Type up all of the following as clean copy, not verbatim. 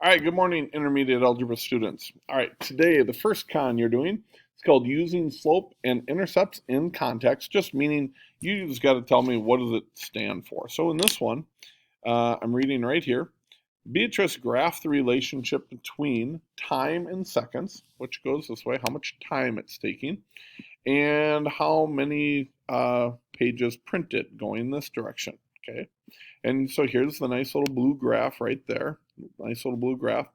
All right, good morning, intermediate algebra students. All right, today the first con you're doing is called using slope and intercepts in context, just meaning you just got to tell me what does it stand for. So in this one, I'm reading right here. Beatrice graphed the relationship between time and seconds, which goes this way, how much time it's taking, and how many pages printed going this direction, okay? And so here's the nice little blue graph right there, nice little blue graph.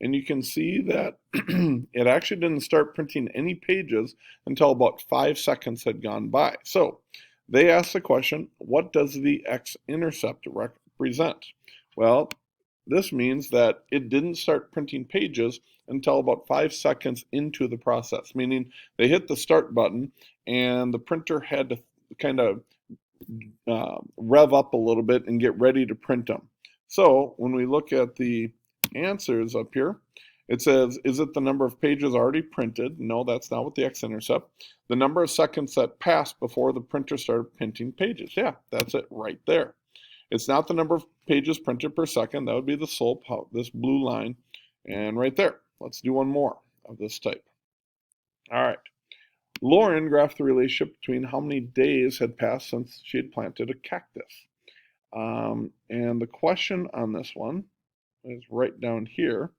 And you can see that it actually didn't start printing any pages until about 5 seconds had gone by. So they asked the question, what does the x-intercept represent? Well, this means that it didn't start printing pages until about 5 seconds into the process, meaning they hit the start button and the printer had to kind of rev up a little bit and get ready to print them. So when we look at the answers up here, it says, is it the number of pages already printed? No, that's not what the x-intercept. The number of seconds that passed before the printer started printing pages. Yeah, that's it right there. It's not the number of pages printed per second. That would be the slope, this blue line. And right there, let's do one more of this type. All right. Lauren graphed the relationship between how many days had passed since she had planted a cactus. And the question on this one is right down here.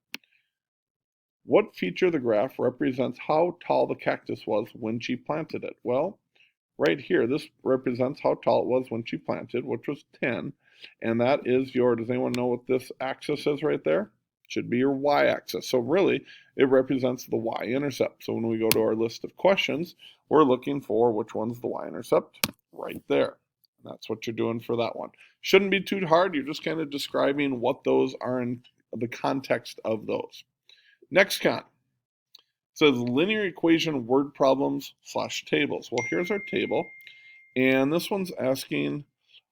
What feature of the graph represents how tall the cactus was when she planted it? Well, right here, this represents how tall it was when she planted, which was 10. And that is your, does anyone know what this axis is right there? Should be your y-axis. So really, it represents the y-intercept. So when we go to our list of questions, we're looking for which one's the y-intercept right there. And that's what you're doing for that one. Shouldn't be too hard. You're just kind of describing what those are in the context of those. Next con. It says linear equation word problems / tables. Well, here's our table. And this one's asking,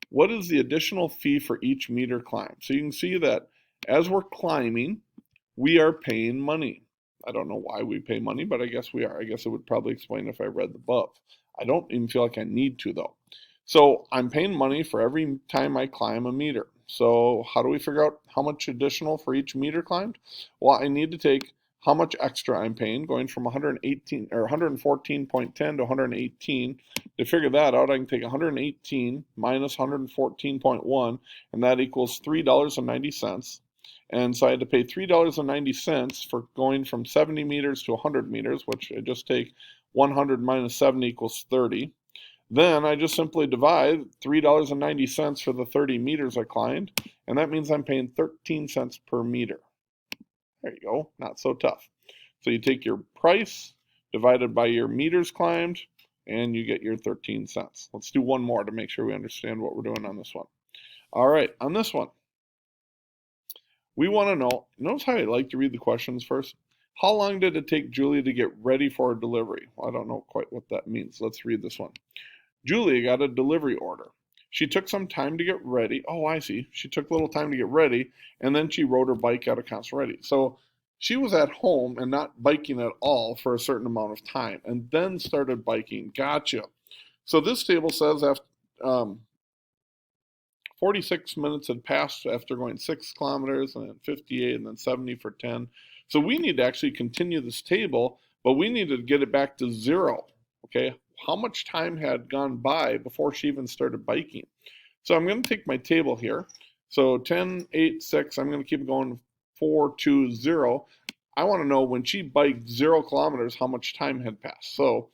what is the additional fee for each meter climb? So you can see that as we're climbing, we are paying money. I don't know why we pay money, but I guess we are. I guess it would probably explain if I read the above. I don't even feel like I need to, though. So I'm paying money for every time I climb a meter. So how do we figure out how much additional for each meter climbed? Well, I need to take how much extra I'm paying, going from 118 or 114.10 to 118. To figure that out, I can take 118 minus 114.1, and that equals $3.90. And so I had to pay $3.90 for going from 70 meters to 100 meters, which I just take 100 minus 7 equals 30. Then I just simply divide $3.90 for the 30 meters I climbed, and that means I'm paying 13 cents per meter. There you go, not so tough. So you take your price divided by your meters climbed, and you get your 13 cents. Let's do one more to make sure we understand what we're doing on this one. All right, on this one, we want to know, notice how I like to read the questions first. How long did it take Julia to get ready for a delivery? Well, I don't know quite what that means. Let's read this one. Julia got a delivery order. She took some time to get ready. Oh, I see. She took a little time to get ready, and then she rode her bike out of Constant Ready. So she was at home and not biking at all for a certain amount of time, and then started biking. Gotcha. So this table says after 46 minutes had passed after going 6 kilometers, and then 58, and then 70 for 10. So we need to actually continue this table, but we need to get it back to 0. Okay, how much time had gone by before she even started biking? So I'm going to take my table here. So 10, 8, 6, I'm going to keep going 4, 2, 0. I want to know when she biked 0 kilometers, how much time had passed. So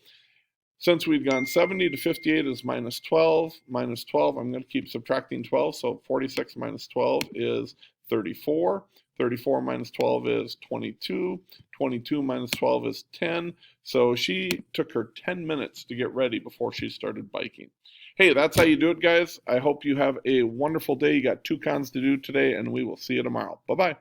since we've gone 70 to 58 is minus 12. Minus 12, I'm going to keep subtracting 12. So 46 minus 12 is 34. 34 minus 12 is 22. 22 minus 12 is 10. So she took her 10 minutes to get ready before she started biking. Hey, that's how you do it, guys. I hope you have a wonderful day. You got 2 cons to do today, and we will see you tomorrow. Bye-bye.